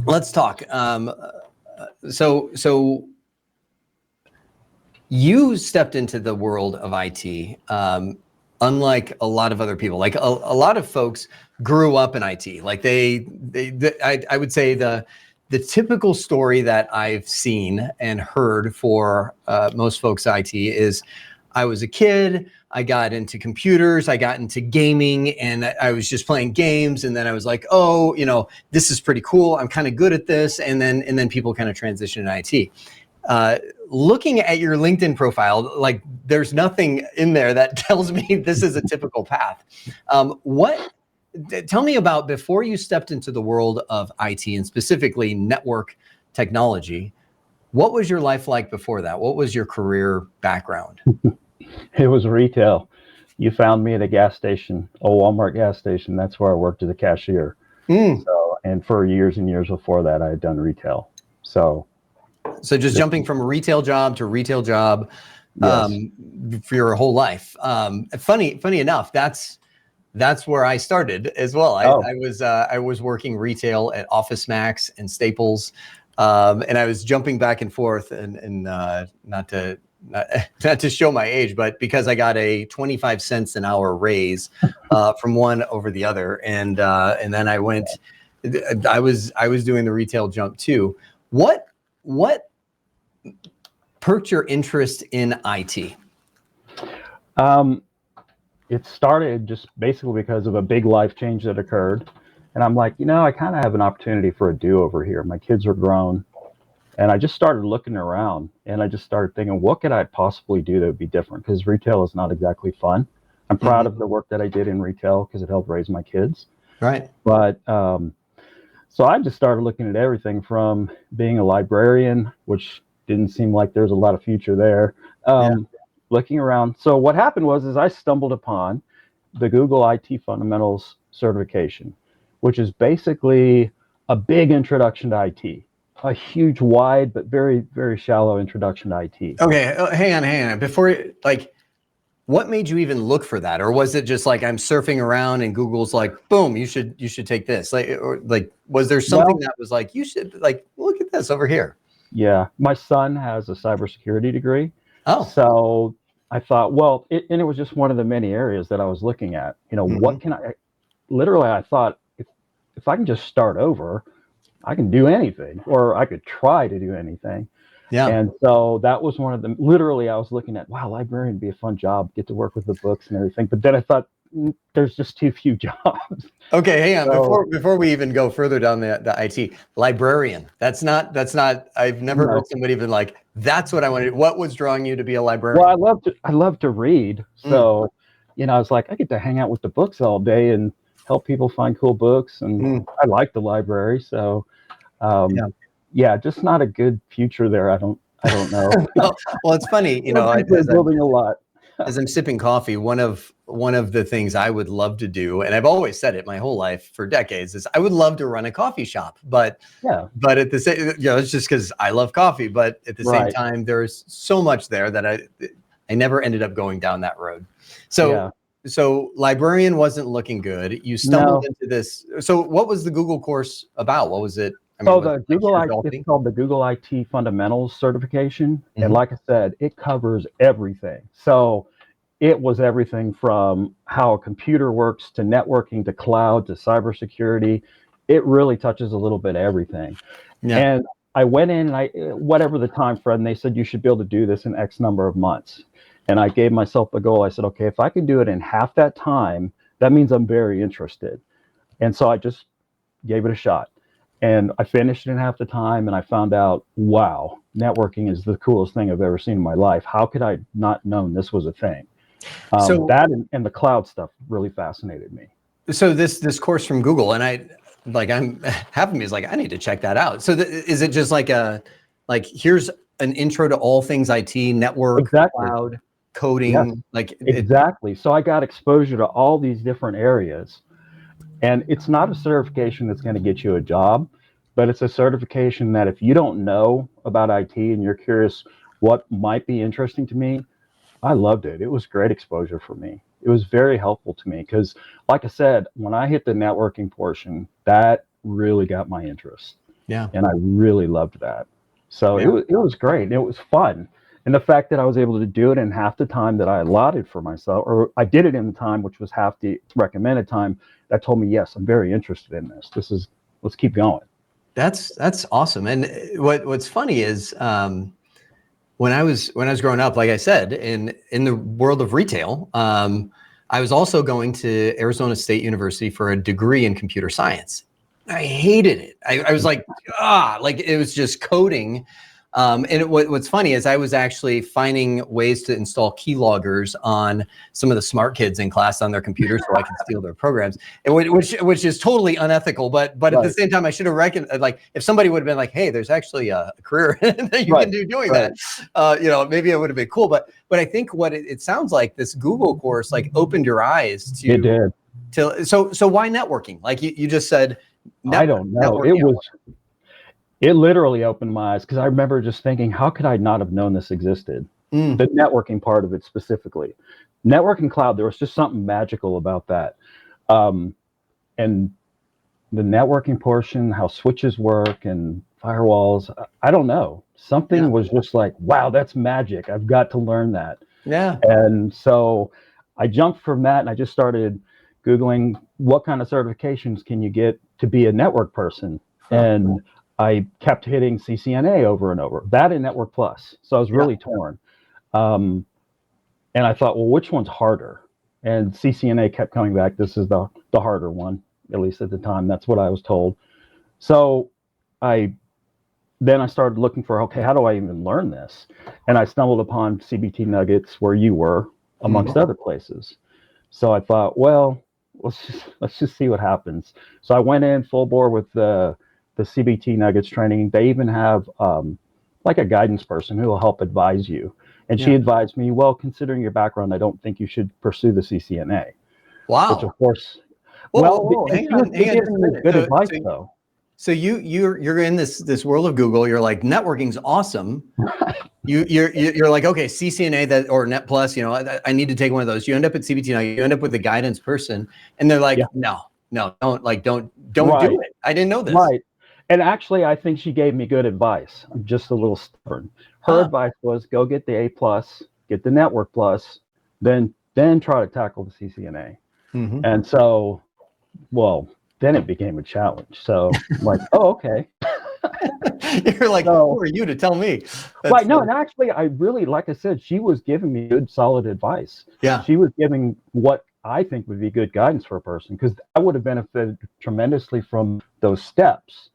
Let's talk. So you stepped into the world of IT, unlike a lot of other people. Like a lot of folks grew up in IT. Like I would say the typical story that I've seen and heard for most folks IT is, I was a kid, I got into computers, I got into gaming, and I was just playing games. And then I was like, oh, this is pretty cool. I'm kind of good at this. And then people kind of transition to IT. Looking at your LinkedIn profile, like there's nothing in there that tells me this is a typical path. Tell me about before you stepped into the world of IT and specifically network technology. What was your life like before that? What was your career background? It was retail. You found me at a gas station, a Walmart gas station. That's where I worked as a cashier. So, and for years and years before that, I had done retail. So just jumping from a retail job to retail job, yes. For your whole life. Funny enough, that's where I started as well. I was working retail at Office Max and Staples, and I was jumping back and forth, and not to show my age, but because I got a 25 cents an hour raise from one over the other, and then I went. I was doing the retail jump too. What perked your interest in IT? It started just basically because of a big life change that occurred. And I'm like, I kind of have an opportunity for a do-over here. My kids are grown. And I just started looking around, and I just started thinking, what could I possibly do that would be different? Because retail is not exactly fun. I'm proud of the work that I did in retail because it helped raise my kids. Right. But so I just started looking at everything from being a librarian, which didn't seem like there's a lot of future there. Looking around. So what happened was I stumbled upon the Google IT Fundamentals certification, which is basically a big introduction to IT. A huge, wide, but very, very shallow introduction to IT. Okay, hang on. Before, what made you even look for that, or was it just like I'm surfing around and Google's like, boom, you should take this? Was there something that was like, you should look at this over here? Yeah, my son has a cybersecurity degree. Oh, so I thought, and it was just one of the many areas that I was looking at. What can I? Literally, I thought if I can just start over, I can do anything, or I could try to do anything. Yeah. And so that was one of them. Literally, I was looking at, wow, librarian would be a fun job, get to work with the books and everything. But then I thought, there's just too few jobs. Okay, hang on. Before we even go further down the IT, librarian. That's not. I've never heard somebody even like, that's what I want to do. What was drawing you to be a librarian? Well, I love to read. So, I was like, I get to hang out with the books all day and help people find cool books. And I like the library. So, just not a good future there. I don't know. Well, it's funny, building a lot. As I'm sipping coffee, one of the things I would love to do, and I've always said it my whole life for decades, is I would love to run a coffee shop. But at the same, it's just because I love coffee. But at the same time, there's so much there that I never ended up going down that road. So librarian wasn't looking good. You stumbled into this. So what was the Google course about? What was it? It's called the Google IT Fundamentals certification. And like I said, it covers everything. So it was everything from how a computer works to networking to cloud to cybersecurity. It really touches a little bit of everything. Yeah. And I went in and whatever the time frame, they said you should be able to do this in X number of months. And I gave myself a goal. I said, okay, if I can do it in half that time, that means I'm very interested. And so I just gave it a shot. And I finished it in half the time, and I found out, wow, networking is the coolest thing I've ever seen in my life. How could I not known this was a thing? So that and the cloud stuff really fascinated me. So this course from Google, and I'm half of me is like, I need to check that out. So is it just like here's an intro to all things IT, network, cloud, coding? Yes, exactly. So I got exposure to all these different areas. And it's not a certification that's going to get you a job, but it's a certification that if you don't know about IT and you're curious what might be interesting to me, I loved it. It was great exposure for me. It was very helpful to me because, like I said, when I hit the networking portion, that really got my interest. Yeah. And I really loved that. So Yeah. it was great. It was fun. And the fact that I was able to do it in half the time that I allotted for myself, or I did it in the time, which was half the recommended time, that told me, yes, I'm very interested in this. Let's keep going. That's awesome. And what's funny is when I was growing up, like I said, in the world of retail, I was also going to Arizona State University for a degree in computer science. I hated it. I was like, like it was just coding. And what's funny is I was actually finding ways to install keyloggers on some of the smart kids in class on their computers so I could steal their programs, and which is totally unethical. But at the same time, I should have reckoned, like, if somebody would have been like, hey, there's actually a career that you can do doing that, maybe it would have been cool. But I think what it sounds like, this Google course like opened your eyes to. It did. So why networking? Like you just said. I don't know. It literally opened my eyes, because I remember just thinking, how could I not have known this existed? The networking part of it specifically. Networking cloud, there was just something magical about that. And the networking portion, how switches work and firewalls, I don't know. Something was just like, wow, that's magic. I've got to learn that. Yeah. And so I jumped from that and I just started Googling what kind of certifications can you get to be a network person. And I kept hitting CCNA over and over, that and Network Plus. So I was really torn. And I thought, well, which one's harder? And CCNA kept coming back. This is the harder one, at least at the time. That's what I was told. So then I started looking for, okay, how do I even learn this? And I stumbled upon CBT Nuggets, where you were, amongst other places. So I thought, well, let's just see what happens. So I went in full bore with the CBT Nuggets training. They even have like a guidance person who will help advise you. And she advised me, well, considering your background, I don't think you should pursue the CCNA. Wow. Which, of course, hang on just a minute. Good advice, though. So you're in this world of Google. You're like, networking's awesome. You're like, okay, CCNA or Net Plus. I need to take one of those. You end up at CBT. Now you end up with a guidance person, and they're like, no, don't do it. I didn't know this. Right. And actually, I think she gave me good advice. I'm just a little stubborn. Her advice was, go get the A plus, get the Network Plus, then try to tackle the CCNA. And so, well, then it became a challenge. So I'm like, oh, okay. You're like, who are you to tell me? Right. No, and actually, I really, like I said, she was giving me good, solid advice. Yeah. She was giving what I think would be good guidance for a person, because I would have benefited tremendously from those steps.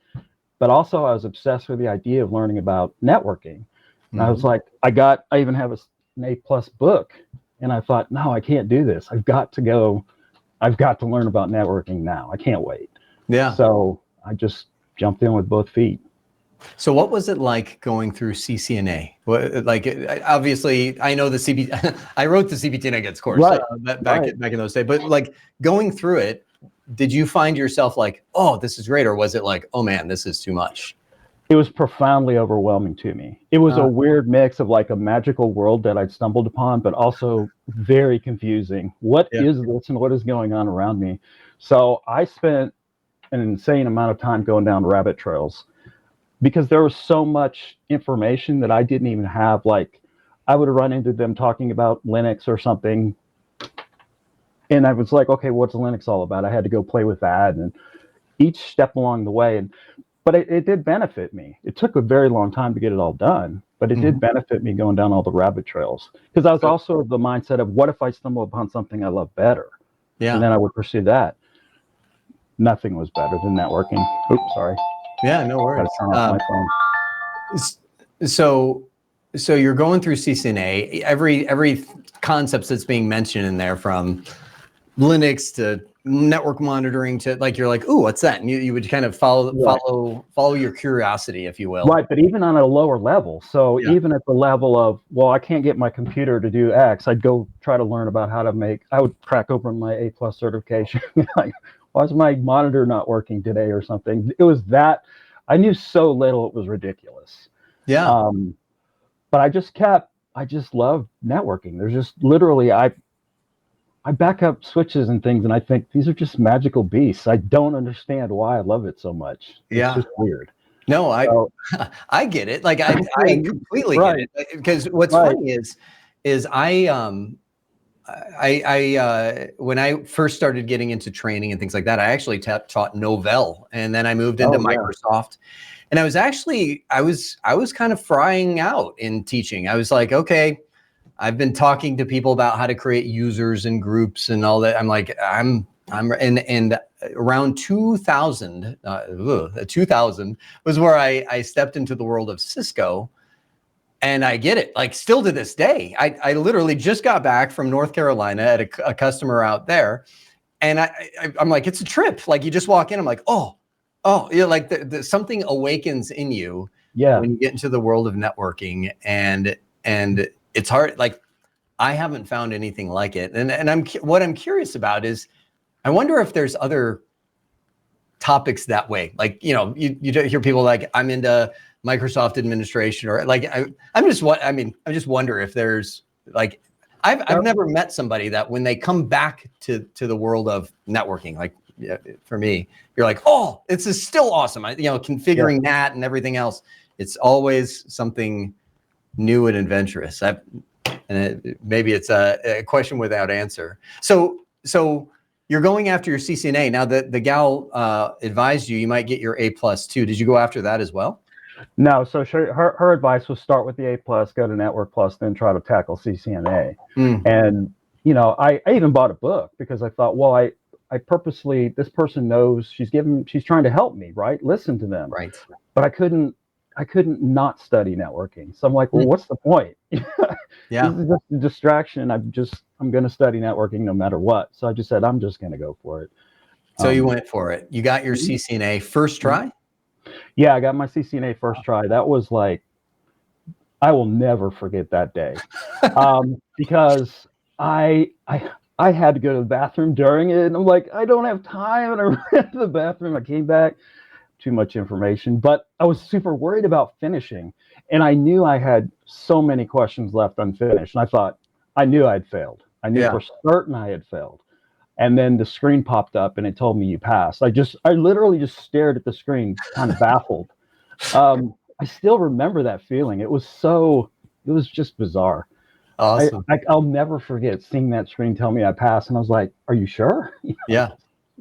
But also, I was obsessed with the idea of learning about networking. And I was like, I even have an A plus book. And I thought, no, I can't do this. I've got to learn about networking now. I can't wait. Yeah. So I just jumped in with both feet. So what was it like going through CCNA? Obviously, I know the CBT. I wrote the CBT Nuggets course back in those days. But like going through it, did you find yourself like, oh, this is great, or was it like, oh man, this is too much? It was profoundly overwhelming to me. It was a weird mix of like a magical world that I'd stumbled upon, but also very confusing. What is this and what is going on around me? So I spent an insane amount of time going down rabbit trails, because there was so much information that I didn't even have. Like, I would run into them talking about Linux or something, and I was like, okay, what's Linux all about? I had to go play with that, and each step along the way. But it did benefit me. It took a very long time to get it all done, but it did benefit me going down all the rabbit trails, because I was also of the mindset of, what if I stumble upon something I love better? Yeah. And then I would pursue that. Nothing was better than networking. Oops, sorry. Yeah, no worries. My phone. So you're going through CCNA. Every concept that's being mentioned in there, from Linux to network monitoring to, like, you're like, ooh, what's that? And you would kind of follow your curiosity, if you will. Right, but even on a lower level. So even at the level of, well, I can't get my computer to do X, I'd go try to learn about how to I would crack open my A+ certification. Like, why is my monitor not working today or something? It was that. I knew so little, it was ridiculous. Yeah. But I just loved networking. There's just literally, I back up switches and things, and I think these are just magical beasts. I don't understand why I love it so much. It's just weird. No, So, I get it. Like I completely get it, because what's funny is I when I first started getting into training and things like that, I actually taught Novell, and then I moved into Microsoft, and I was kind of frying out in teaching. I was like, okay, I've been talking to people about how to create users and groups and all that. I'm like, and around 2000 was where I stepped into the world of Cisco. And I get it, like still to this day. I literally just got back from North Carolina at a customer out there. And I'm like, it's a trip. Like you just walk in, I'm like, oh, like something awakens in you when you get into the world of networking. And it's hard. Like I haven't found anything like it. And what I'm curious about is, I wonder if there's other topics that way. Like, you hear people like, I'm into Microsoft administration, or like, I just wonder if there's like, I've never met somebody that when they come back to the world of networking, like for me, you're like, oh, it's still awesome. Configuring that and everything else. It's always something new and adventurous. Maybe it's a question without answer. So you're going after your CCNA. Now the gal advised you might get your A+ too. Did you go after that as well? No, so her advice was start with the A+, go to Network+, then try to tackle CCNA. And, I even bought a book because I thought, well, I purposely, this person knows she's trying to help me, right? Listen to them. Right. But I couldn't not study networking. So I'm like, well, what's the point? Yeah. This is just a distraction. I'm going to study networking no matter what. So I just said, I'm just going to go for it. So you went for it. You got your CCNA first try? Yeah, I got my CCNA first try. That was like, I will never forget that day, because I had to go to the bathroom during it, and I'm like, I don't have time, and I ran to the bathroom. I came back, too much information, but I was super worried about finishing, and I knew I had so many questions left unfinished, and I knew I'd failed. I knew for certain I had failed. And then the screen popped up and it told me you passed. I literally just stared at the screen, kind of baffled. I still remember that feeling. It was just bizarre. Awesome. I'll never forget seeing that screen tell me I passed. And I was like, are you sure? Yeah.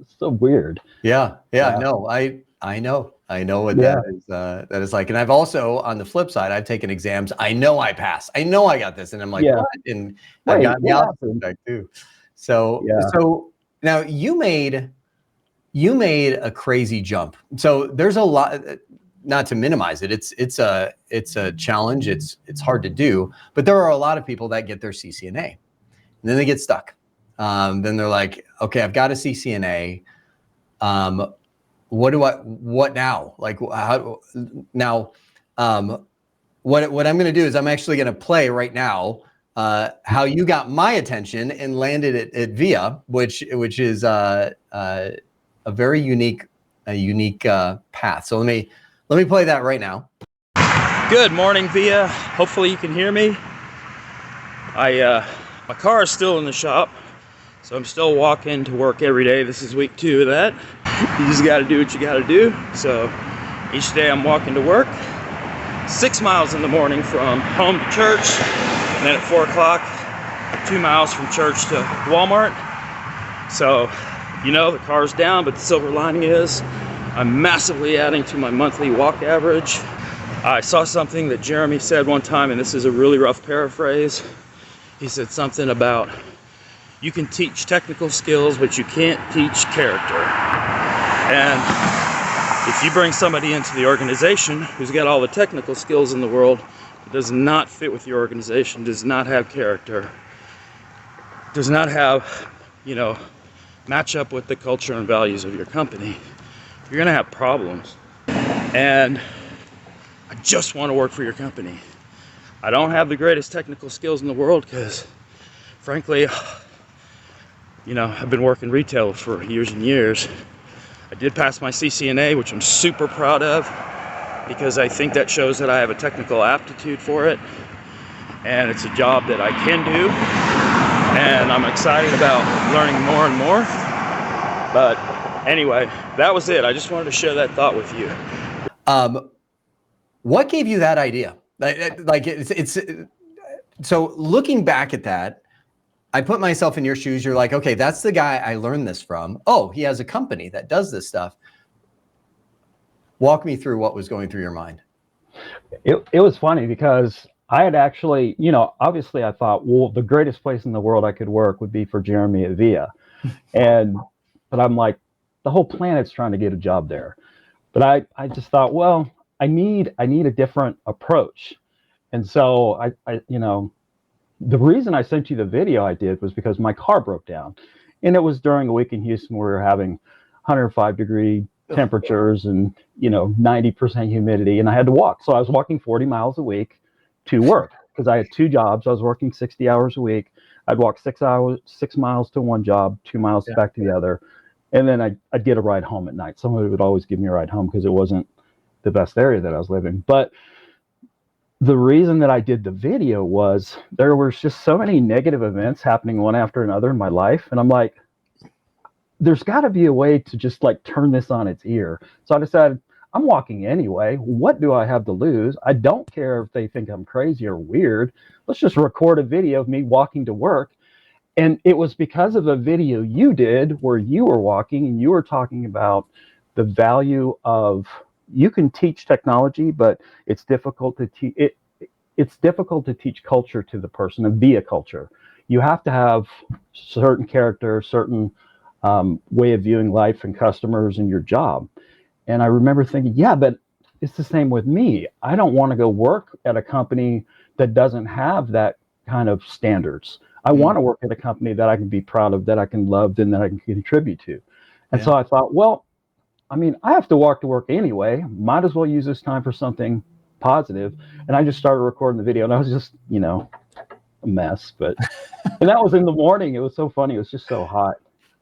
It's so weird. Yeah. No, I know what that is like. And I've also, on the flip side, I've taken exams. I know I passed. I know I got this. And I'm like, what? And I've gotten the opposite effect too. So now you made a crazy jump. So there's a lot, not to minimize it. It's a challenge. It's hard to do, but there are a lot of people that get their CCNA and then they get stuck. Then they're like, okay, I've got a CCNA. What now? Like how now? What I'm going to do is I'm actually going to play right now how you got my attention and landed at VIA, which is a very unique path. So let me play that right now. Good morning, VIA. Hopefully you can hear me. My car is still in the shop, so I'm still walking to work every day. This is week 2 of that. You just got to do what you got to do. So each day I'm walking to work, 6 miles in the morning from home to church. And then at 4 o'clock, 2 miles from church to Walmart. So, the car's down, but the silver lining is I'm massively adding to my monthly walk average. I saw something that Jeremy said one time, and this is a really rough paraphrase. He said something about, you can teach technical skills, but you can't teach character. And if you bring somebody into the organization who's got all the technical skills in the world, does not fit with your organization, does not have character, does not have, match up with the culture and values of your company, you're gonna have problems. And I just want to work for your company. I don't have the greatest technical skills in the world because, frankly, I've been working retail for years and years. I did pass my CCNA, which I'm super proud of, because I think that shows that I have a technical aptitude for it, and it's a job that I can do. and I'm excited about learning more and more. But anyway, that was it. I just wanted to share that thought with you. What gave you that idea? Like it's so looking back at that, I put myself in your shoes. You're like, okay, that's the guy I learned this from. Oh, he has a company that does this stuff. Walk me through what was going through your mind. It was funny because I had actually, obviously I thought, well, the greatest place in the world I could work would be for Jeremy at VIA. But I'm like, the whole planet's trying to get a job there. But I just thought, well, I need a different approach. And so I the reason I sent you the video I did was because my car broke down. And it was during a week in Houston where we were having 105-degree temperatures and 90% humidity, and I had to walk. So I was walking 40 miles a week to work because I had two jobs. I was working 60 hours a week. I'd walk 6 miles to one job, 2 miles back to the other, and then I'd get a ride home at night. Somebody would always give me a ride home because it wasn't the best area that I was living. But the reason that I did the video was there was just so many negative events happening one after another in my life, and I'm like, there's got to be a way to just like turn this on its ear. So I decided, I'm walking anyway. What do I have to lose? I don't care if they think I'm crazy or weird. Let's just record a video of me walking to work. And it was because of a video you did where you were walking and you were talking about the value of, you can teach technology, but it's difficult to teach it's difficult to teach culture to the person and be a culture. You have to have certain character, certain way of viewing life and customers and your job. And I remember thinking, yeah, but it's the same with me. I don't want to go work at a company that doesn't have that kind of standards. I want to work at a company that I can be proud of, that I can love, and that I can contribute to. And so I thought, well, I mean, I have to walk to work anyway. Might as well use this time for something positive. And I just started recording the video, and I was just, a mess. But and that was in the morning. It was so funny. It was just so hot.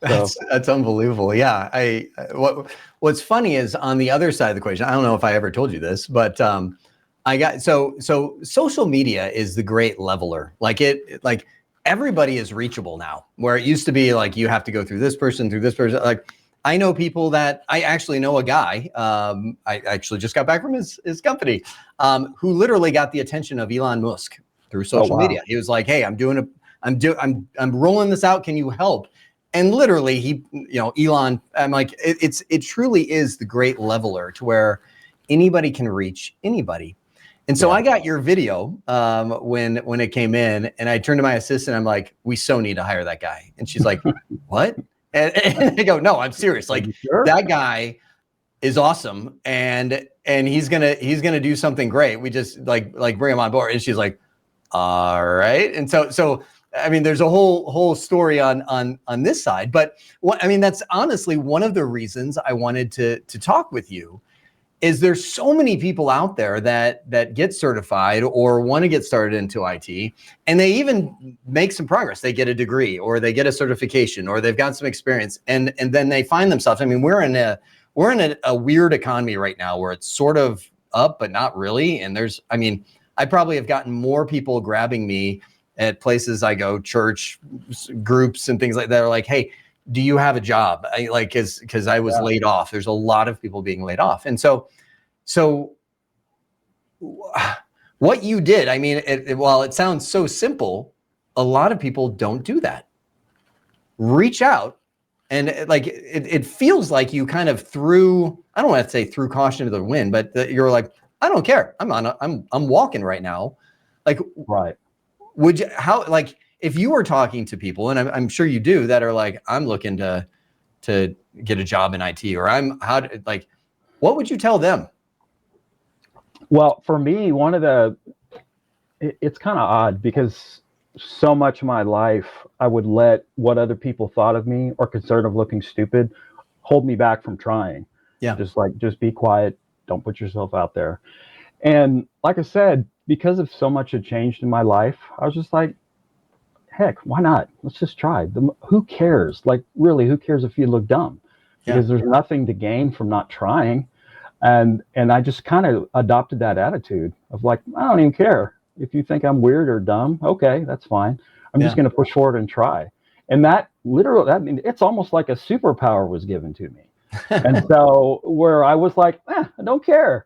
So. That's unbelievable. Yeah. What's funny is on the other side of the equation, I don't know if I ever told you this, but so social media is the great leveler. Like everybody is reachable now, where it used to be like you have to go through this person. Like I know people that I actually know a guy. I actually just got back from his company, who literally got the attention of Elon Musk through social media. He was like, "Hey, I'm rolling this out. Can you help?" And literally Elon, I'm like, it truly is the great leveler to where anybody can reach anybody. And so I got your video when it came in, and I turned to my assistant. I'm like, we so need to hire that guy. And she's like, what? And I go, no, I'm serious. Like that guy is awesome. And he's gonna do something great. We just like bring him on board. And she's like, all right. And so I mean, there's a whole story on this side, but that's honestly one of the reasons I wanted to talk with you. Is there's so many people out there that get certified or want to get started into IT, and they even make some progress. They get a degree or they get a certification or they've got some experience, and then they find themselves. I mean, we're in a weird economy right now where it's sort of up, but not really. And I probably have gotten more people grabbing me at places I go, church groups and things like that, are like, hey, do you have a job? Because I was laid off. There's a lot of people being laid off. And so what you did, I mean, while it sounds so simple, a lot of people don't do that. Reach out. And it feels like you kind of I don't want to say threw caution to the wind, but you're like, I don't care. I'm walking right now. Like, right. Would you, if you were talking to people, and I'm sure you do, that are like, I'm looking to get a job in IT, or what would you tell them? Well, for me, it's kind of odd because so much of my life, I would let what other people thought of me or concern of looking stupid hold me back from trying. Yeah. Just be quiet. Don't put yourself out there. And like I said, because of so much had changed in my life, I was just like, heck, why not? Let's just try. Who cares? Like, really, who cares if you look dumb? Because there's nothing to gain from not trying. And I just kind of adopted that attitude of like, I don't even care. If you think I'm weird or dumb, okay, that's fine. I'm just going to push forward and try. And that literally, I mean, it's almost like a superpower was given to me. And so where I was like, I don't care.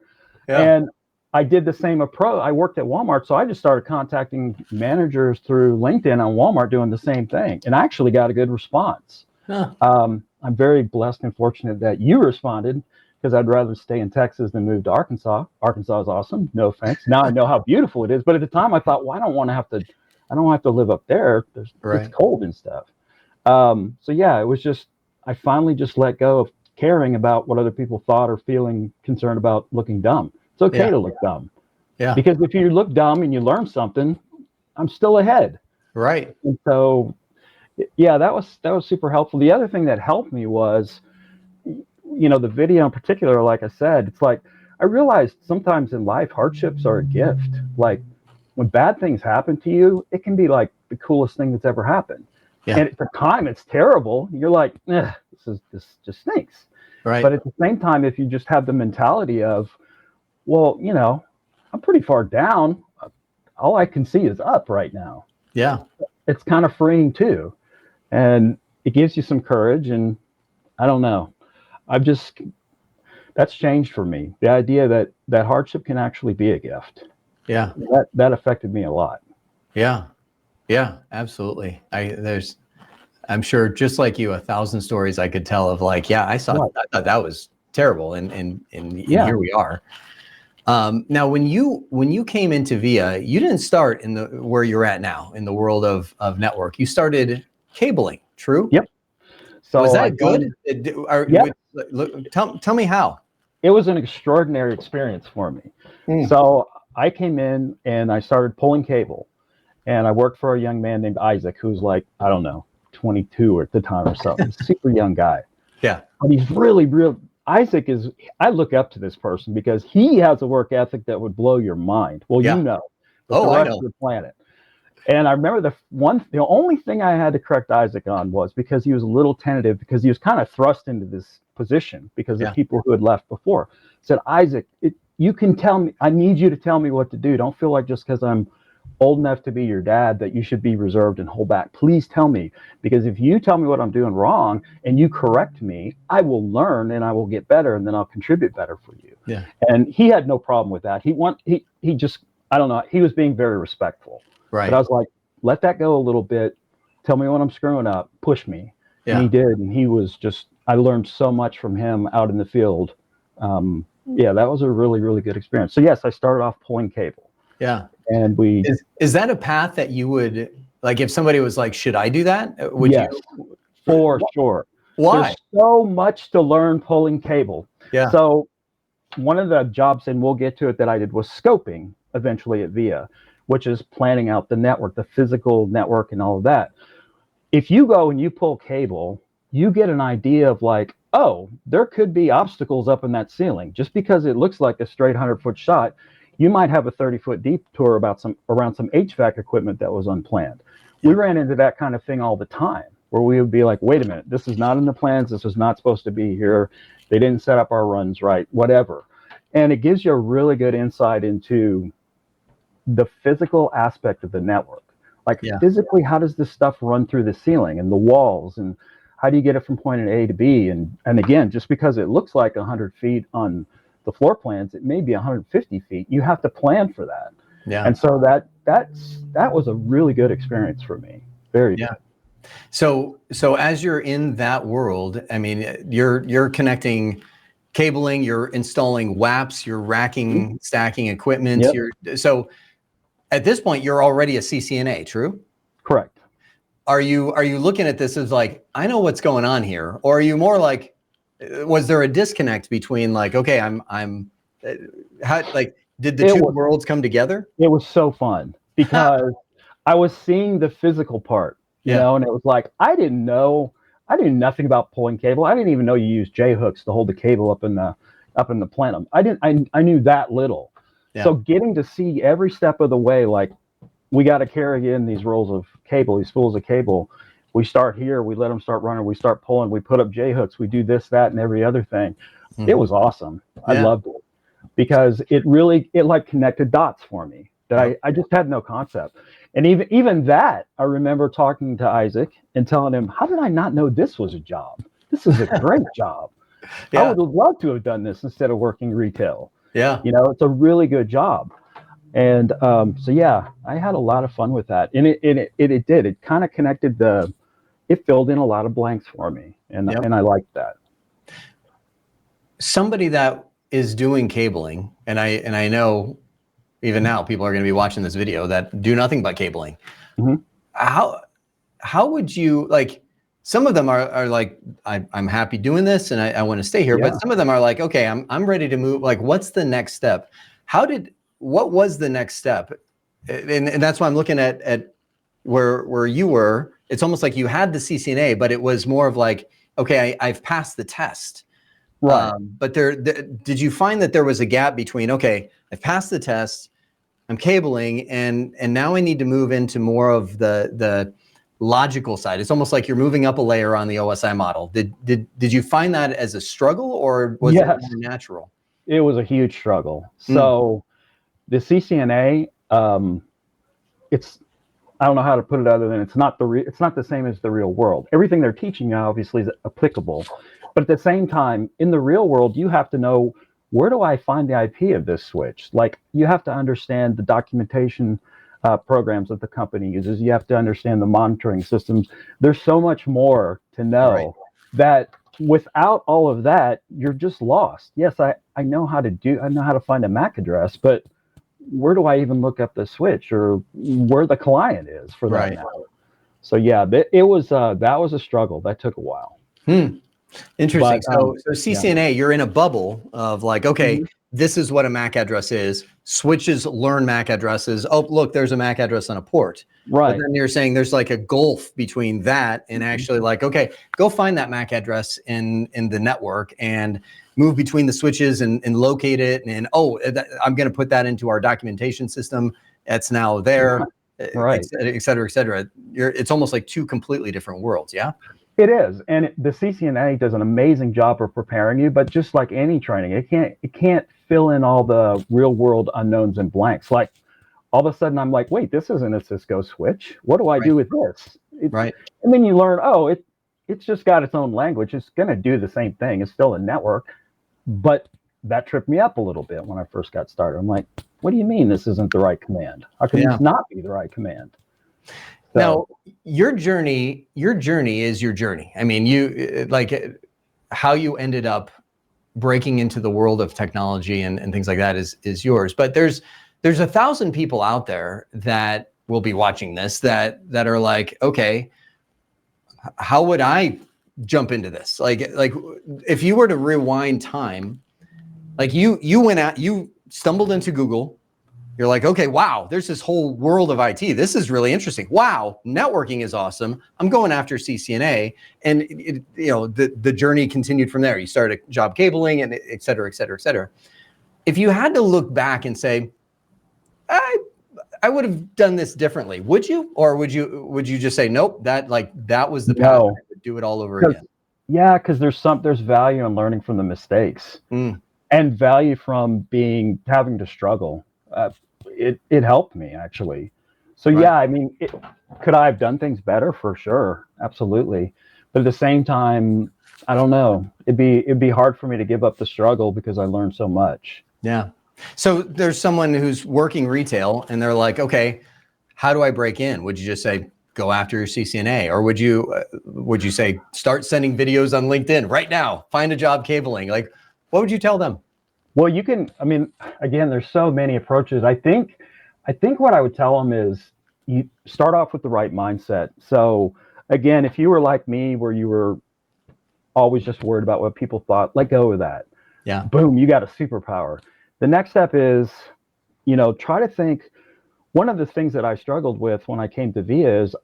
Yeah. And I did the same approach. I worked at Walmart, so I just started contacting managers through LinkedIn on Walmart doing the same thing, and I actually got a good response. Huh. I'm very blessed and fortunate that you responded, because I'd rather stay in Texas than move to Arkansas. Arkansas is awesome, no offense. Now I know how beautiful it is, but at the time I thought, well, I don't want to live up there. It's cold and stuff. So yeah, it was just, I finally just let go of caring about what other people thought or feeling concerned about looking dumb. It's okay to look dumb. Yeah. Because if you look dumb and you learn something, I'm still ahead. Right. And so, yeah, that was super helpful. The other thing that helped me was, the video in particular, like I said, it's like, I realized sometimes in life, hardships are a gift. Like when bad things happen to you, it can be like the coolest thing that's ever happened. Yeah. And at the time it's terrible. You're like, this just stinks. Right. But at the same time, if you just have the mentality of, well, I'm pretty far down. All I can see is up right now. Yeah. It's kind of freeing too. And it gives you some courage. And I don't know. That's changed for me. The idea that hardship can actually be a gift. Yeah. That affected me a lot. Yeah. Yeah, absolutely. I'm sure just like you, 1,000 stories I could tell of like, I thought that was terrible. And here we are. Now, when you came into VIA, you didn't start in where you're at now in the world of network. You started cabling, true? Yep. So was that good? Tell me how. It was an extraordinary experience for me. So I came in and I started pulling cable, and I worked for a young man named Isaac, who's like, I don't know, 22 at the time or something. Super young guy. Yeah. But he's really, Isaac I look up to this person because he has a work ethic that would blow your mind. Well, but the rest of the planet. And I remember the only thing I had to correct Isaac on was because he was a little tentative, because he was kind of thrust into this position because of people who had left before. Said, Isaac, you can tell me, I need you to tell me what to do. Don't feel like just because I'm old enough to be your dad that you should be reserved and hold back. Please tell me, because if you tell me what I'm doing wrong and you correct me, I will learn and I will get better, and then I'll contribute better for you. Yeah. And he had no problem with that. He just, I don't know, he was being very respectful. Right. But I was like, let that go a little bit. Tell me when I'm screwing up. Push me. Yeah. And he did. And he was just, I learned so much from him out in the field. That was a really, really good experience. So yes, I started off pulling cable. Yeah. And is that a path that you would, like, if somebody was like, should I do that? Would you? For sure. Why? There's so much to learn pulling cable. Yeah. So one of the jobs, and we'll get to it, that I did was scoping eventually at VIA, which is planning out the network, the physical network and all of that. If you go and you pull cable, you get an idea of like, oh, there could be obstacles up in that ceiling. Just because it looks like a straight 100-foot shot, you might have a 30-foot detour around some HVAC equipment that was unplanned. Yeah. We ran into that kind of thing all the time, where we would be like, wait a minute, this is not in the plans. This is not supposed to be here. They didn't set up our runs right, whatever. And it gives you a really good insight into the physical aspect of the network. Like physically, how does this stuff run through the ceiling and the walls, and how do you get it from point A to B? And again, just because it looks like 100 feet on the floor plans, it may be 150 feet. You have to plan for that. Yeah. And so that was a really good experience for me. Very good. So as you're in that world, I mean, you're connecting cabling, you're installing WAPs, you're racking, stacking equipment. Yep. So at this point, you're already a CCNA, true? Correct. Are you looking at this as like, I know what's going on here? Or are you more like, was there a disconnect between like, okay, did the two worlds come together? It was so fun because I was seeing the physical part, you know, and it was like, I knew nothing about pulling cable. I didn't even know you use J hooks to hold the cable up in the plenum. I knew that little. Yeah. So getting to see every step of the way, like, we got to carry in these rolls of cable, these spools of cable. We start here, we let them start running, we start pulling, we put up J hooks, we do this, that, and every other thing. Mm-hmm. It was awesome. I loved it because it like connected dots for me that I just had no concept. And even that, I remember talking to Isaac and telling him, how did I not know this was a job? This is a great job. I would have loved to have done this instead of working retail. Yeah. It's a really good job. And so, yeah, I had a lot of fun with that. And it did. It kind of connected it filled in a lot of blanks for me. And I liked that. Somebody that is doing cabling, and I know even now people are going to be watching this video that do nothing but cabling. Mm-hmm. How would you, like, some of them are like, I'm happy doing this and I want to stay here, but some of them are like, okay, I'm ready to move. Like, what's the next step? What was the next step? And that's why I'm looking at where you were. It's almost like you had the CCNA, but it was more of like, okay, I've passed the test. Right. But did you find that there was a gap between, okay, I've passed the test, I'm cabling, and now I need to move into more of the logical side? It's almost like you're moving up a layer on the OSI model. Did you find that as a struggle, or was it more natural? It was a huge struggle. So the CCNA, I don't know how to put it other than it's not the same as the real world. Everything they're teaching you obviously is applicable, but at the same time, in the real world, you have to know, where do I find the IP of this switch? Like, you have to understand the documentation programs that the company uses. You have to understand the monitoring systems. There's so much more to know that without all of that, you're just lost. Yes, I know how to find a MAC address, but where do I even look up the switch, or where the client is for that matter? So yeah, that was a struggle. That took a while. Interesting. So CCNA, you're in a bubble of like, okay, this is what a MAC address is. Switches learn MAC addresses. Oh, look, there's a MAC address on a port. Right. But then you're saying there's like a gulf between that and actually like, okay, go find that MAC address in the network and move between the switches and locate it. And I'm going to put that into our documentation system. That's now there, right. et cetera, et cetera. It's almost like two completely different worlds. Yeah. It is, and the CCNA does an amazing job of preparing you. But just like any training, it can't fill in all the real world unknowns and blanks. Like, all of a sudden, I'm like, wait, this isn't a Cisco switch. What do I do with this? And then you learn, it's just got its own language. It's going to do the same thing. It's still a network. But that tripped me up a little bit when I first got started. I'm like, what do you mean this isn't the right command? How can this not be the right command? So, now, your journey is your journey. I mean, you like how you ended up breaking into the world of technology and things like that is yours. But there's 1,000 people out there that will be watching this that are like, okay, how would I jump into this? Like if you were to rewind time, like you stumbled into Google. You're like, okay, wow, there's this whole world of IT. This is really interesting. Wow, networking is awesome. I'm going after CCNA. And the journey continued from there. You started job cabling and et cetera, et cetera, et cetera. If you had to look back and say, I would have done this differently, would you? Or would you just say, nope, that was the path, I would do it all over again? Yeah, because there's value in learning from the mistakes and value from having to struggle. It helped me actually. So yeah, I mean, could I have done things better? For sure, absolutely. But at the same time, I don't know. It'd be hard for me to give up the struggle because I learned so much. Yeah. So there's someone who's working retail and they're like, okay, how do I break in? Would you just say, go after your CCNA, or would you say, start sending videos on LinkedIn right now, find a job cabling? Like, what would you tell them? Well, again, there's so many approaches. I think what I would tell them is you start off with the right mindset. So again, if you were like me, where you were always just worried about what people thought, let go of that. Yeah. Boom, you got a superpower. The next step is, try to think. One of the things that I struggled with when I came to VIA is,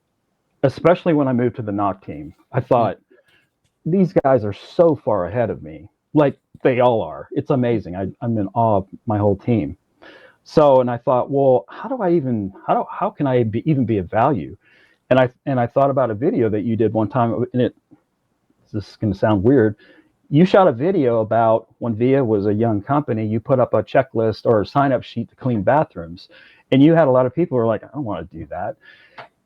especially when I moved to the NOC team, I thought, these guys are so far ahead of me. Like, they all are. It's amazing. I'm in awe of my whole team. So, and I thought, well, how can I even be of value? And I thought about a video that you did one time, and this is going to sound weird. You shot a video about when VIA was a young company, you put up a checklist or a sign-up sheet to clean bathrooms. And you had a lot of people who are like, I don't want to do that.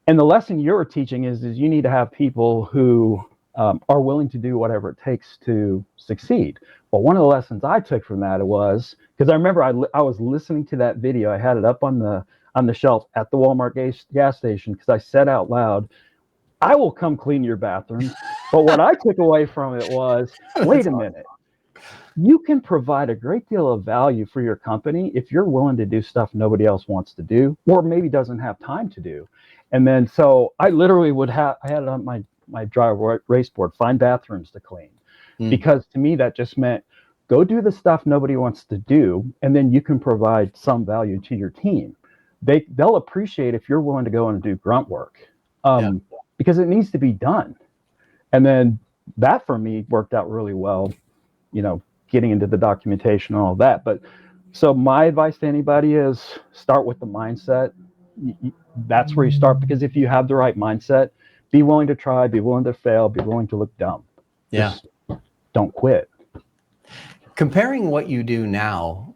And the lesson you're teaching is you need to have people who are willing to do whatever it takes to succeed. But one of the lessons I took from that was, because I remember I was listening to that video. I had it up on the shelf at the Walmart gas station, because I said out loud, I will come clean your bathrooms. But what I took away from it was, wait a minute. You can provide a great deal of value for your company if you're willing to do stuff nobody else wants to do, or maybe doesn't have time to do. And then, so I literally I had it on my dry erase board, find bathrooms to clean. Because to me, that just meant go do the stuff nobody wants to do, and then you can provide some value to your team. They'll appreciate if you're willing to go and do grunt work, because it needs to be done. And then that for me worked out really well, getting into the documentation and all that. But so my advice to anybody is start with the mindset. That's where you start, because if you have the right mindset, be willing to try, be willing to fail, be willing to look dumb. Just don't quit. Comparing what you do now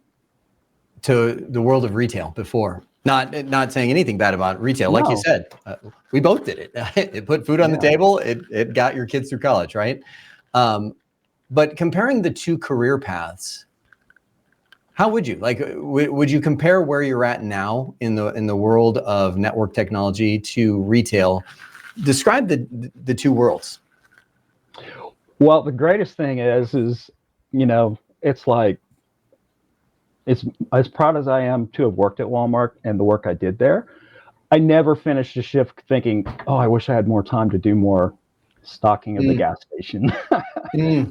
to the world of retail before, not saying anything bad about retail, like you said, we both did it. It put food on the table. It got your kids through college, right? But comparing the two career paths, how would you would you compare where you're at now in the world of network technology to retail? Describe the two worlds. Well, the greatest thing is it's like, it's as proud as I am to have worked at Walmart and the work I did there. I never finished a shift thinking, oh, I wish I had more time to do more stocking of the gas station.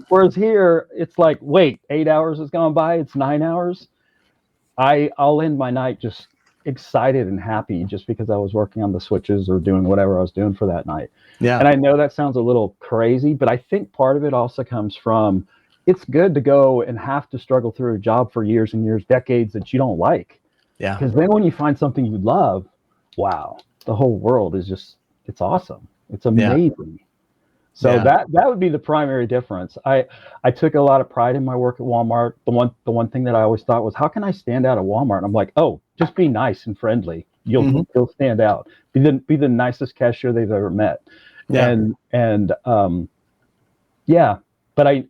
Whereas here, it's like, wait, 8 hours has gone by. It's 9 hours. I'll end my night just excited and happy just because I was working on the switches or doing whatever I was doing for that night. Yeah. And I know that sounds a little crazy, but I think part of it also comes from, it's good to go and have to struggle through a job for years and years, decades that you don't like. Yeah. Because then when you find something you love, wow, the whole world is just, it's awesome. It's amazing. So that would be the primary difference. I took a lot of pride in my work at Walmart. The one thing that I always thought was, how can I stand out at Walmart? And I'm like, oh, just be nice and friendly. You'll stand out. Be the nicest cashier they've ever met. Yeah. But I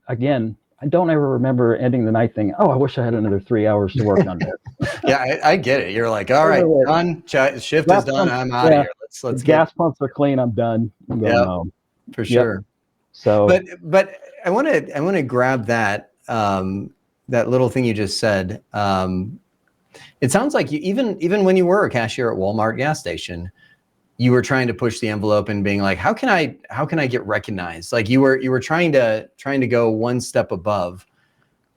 don't ever remember ending the night thinking, oh, I wish I had another 3 hours to work on this. Yeah, I get it. You're like, all right, done. Shift is done. I'm out of here. Let's gas pumps are clean. I'm done. I'm going home. For sure. So, but I want to grab that that little thing you just said. It sounds like you even when you were a cashier at Walmart gas station, you were trying to push the envelope and being like, how can I get recognized? Like you were trying to go one step above.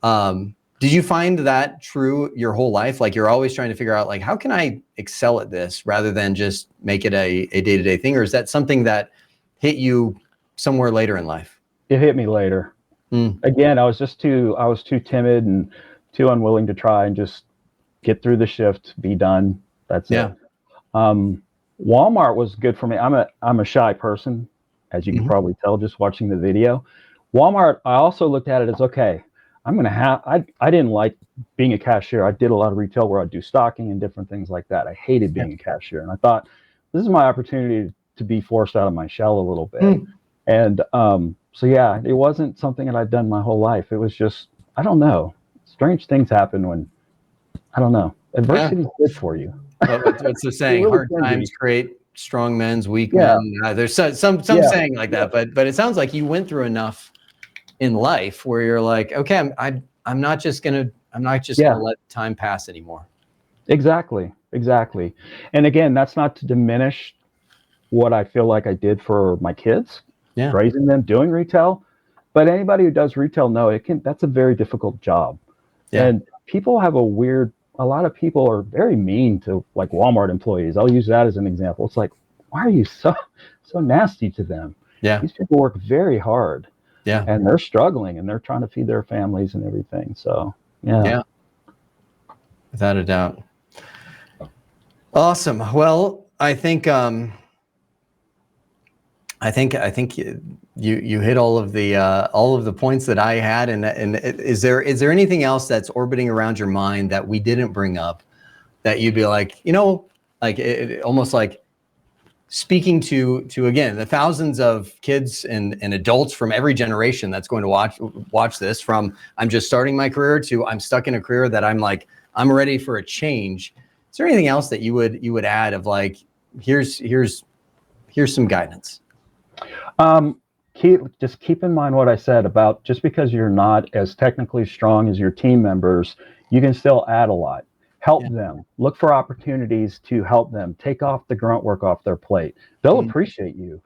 Did you find that true your whole life? Like you're always trying to figure out like, how can I excel at this rather than just make it a day-to-day thing? Or is that something that hit you somewhere later in life? It hit me later. Again, I was too timid and too unwilling to try and just get through the shift, be done. That's it. Walmart was good for me. I'm a shy person, as you can probably tell just watching the video. Walmart, I also looked at it as, okay, I didn't like being a cashier. I did a lot of retail where I'd do stocking and different things like that. I hated being a cashier. And I thought, this is my opportunity to be forced out of my shell a little bit. And it wasn't something that I'd done my whole life. It was just, I don't know. Strange things happen when, I don't know. Adversity is good for you. What's the saying? Really hard times create strong men, weak men. There's some saying like that, but it sounds like you went through enough in life where you're like, okay, I'm not just gonna let time pass anymore. Exactly. And again, that's not to diminish what I feel like I did for my kids, raising them, doing retail. But anybody who does retail that's a very difficult job. Yeah. And people have a lot of people are very mean to like Walmart employees. I'll use that as an example. It's like, why are you so nasty to them? Yeah. These people work very hard. Yeah. And they're struggling and they're trying to feed their families and everything. So, yeah. Without a doubt. Awesome. Well, I think you hit all of the points that I had. And is there anything else that's orbiting around your mind that we didn't bring up that you'd be like, like almost like speaking to again the thousands of kids and adults from every generation that's going to watch this, from I'm just starting my career to I'm stuck in a career that I'm I'm ready for a change. Is there anything else that you would add of like, here's some guidance? Just keep in mind what I said about just because you're not as technically strong as your team members, you can still add a lot. Help them. Look for opportunities to help them. Take off the grunt work off their plate. They'll appreciate you.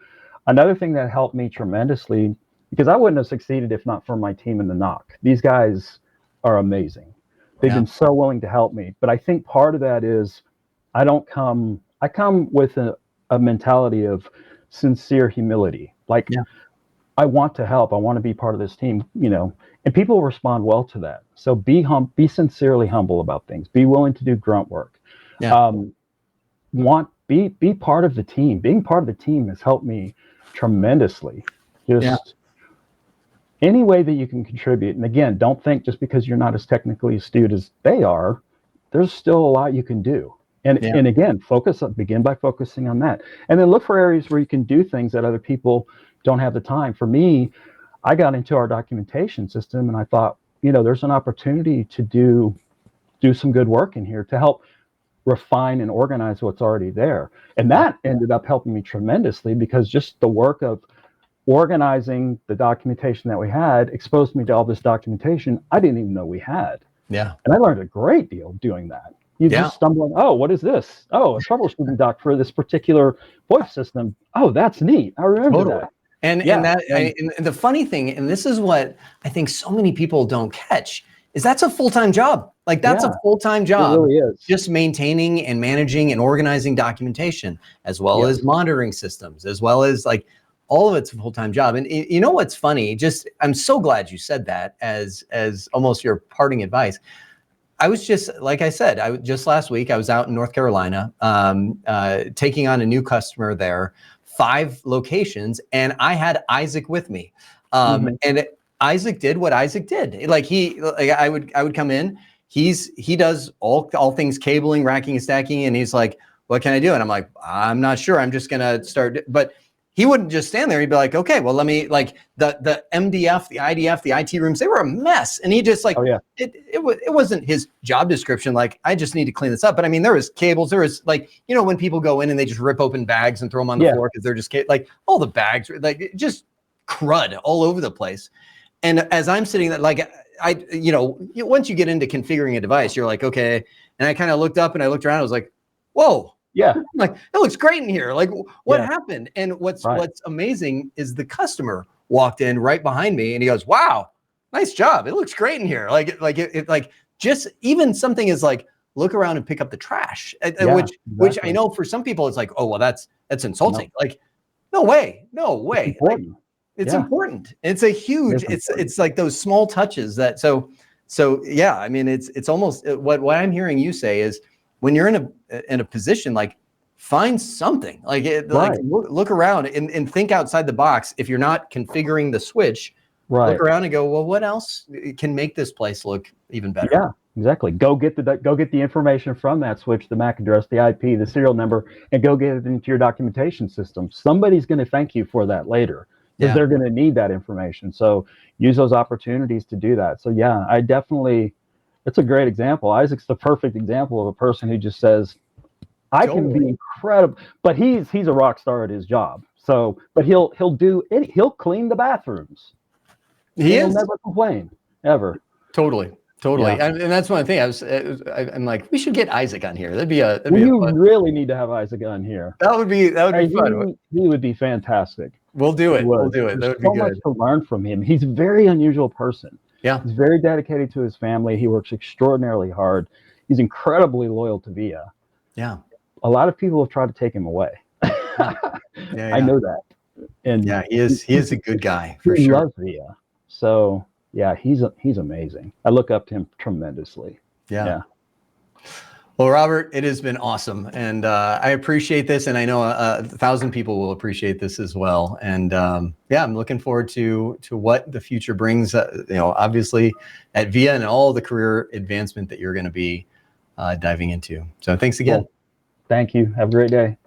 Another thing that helped me tremendously, because I wouldn't have succeeded if not for my team in the NOC. These guys are amazing. They've been so willing to help me. But I think part of that is I come with a mentality of sincere humility. Like, I want to help. I want to be part of this team, and people respond well to that. So be sincerely humble about things. Be willing to do grunt work. Be part of the team. Being part of the team has helped me tremendously. Just any way that you can contribute. And again, don't think just because you're not as technically astute as they are, there's still a lot you can do. And again, begin by focusing on that. And then look for areas where you can do things that other people don't have the time. For me, I got into our documentation system and I thought, there's an opportunity to do some good work in here to help refine and organize what's already there. And that ended up helping me tremendously, because just the work of organizing the documentation that we had exposed me to all this documentation I didn't even know we had. Yeah. And I learned a great deal doing that. You just stumble on, oh, what is this? Oh, a troubleshooting doc for this particular voice system. Oh, that's neat. I remember that. And the funny thing, and this is what I think so many people don't catch, is that's a full-time job. Like that's a full-time job. It really is. Just maintaining and managing and organizing documentation, as well as monitoring systems, as well as like all of it's a full-time job. And you know what's funny? I'm so glad you said that as almost your parting advice. I was just, like I said, just last week, I was out in North Carolina, taking on a new customer there, 5 locations, and I had Isaac with me. And Isaac did what Isaac did. I would come in, he does all things cabling, racking and stacking. And he's like, what can I do? And I'm like, I'm not sure. I'm just going to start. But he wouldn't just stand there. He'd be like, okay, well, let me, like the MDF, the IDF, the IT rooms, they were a mess. And he just like, it wasn't his job description. Like, I just need to clean this up. But I mean, there was cables, there was like, when people go in and they just rip open bags and throw them on the floor because they're just like all the bags, like just crud all over the place. And as I'm sitting there, like once you get into configuring a device, you're like, okay. And I kind of looked up and I looked around, I was like, whoa. Yeah. Like, it looks great in here. Like, what happened? And what's amazing is the customer walked in right behind me and he goes, wow, nice job. It looks great in here. Like just even something is like, look around and pick up the trash, which I know for some people it's like, oh, well, that's insulting. No. Like, no way. It's important. It's a huge, it's like those small touches that, so yeah, I mean, it's almost what I'm hearing you say is, when you're in a position, like find something like look around and think outside the box. If you're not configuring the switch, look around and go, well, what else can make this place look even better? Yeah, exactly. Go get the information from that switch, the MAC address, the IP, the serial number, and go get it into your documentation system. Somebody's going to thank you for that later, because they're going to need that information. So use those opportunities to do that. So yeah, it's a great example. Isaac's the perfect example of a person who just says, I can be incredible, but he's a rock star at his job. So, but he'll do it. He'll clean the bathrooms. He'll never complain ever. Totally. Yeah. And that's one thing I'm like, we should get Isaac on here. You really need to have Isaac on here. That would be fun. He would be fantastic. We'll do it. We'll do it. That would be good. So much to learn from him. He's a very unusual person. Yeah. He's very dedicated to his family. He works extraordinarily hard. He's incredibly loyal to VIA. Yeah. A lot of people have tried to take him away. I know that. And yeah, he is a good guy for he sure. Loves VIA. So yeah, he's amazing. I look up to him tremendously. Yeah. Well, Robert, it has been awesome, and I appreciate this, and I know 1,000 people will appreciate this as well. And I'm looking forward to what the future brings. Obviously at VIA and all the career advancement that you're going to be diving into. So thanks again. Well, thank you. Have a great day.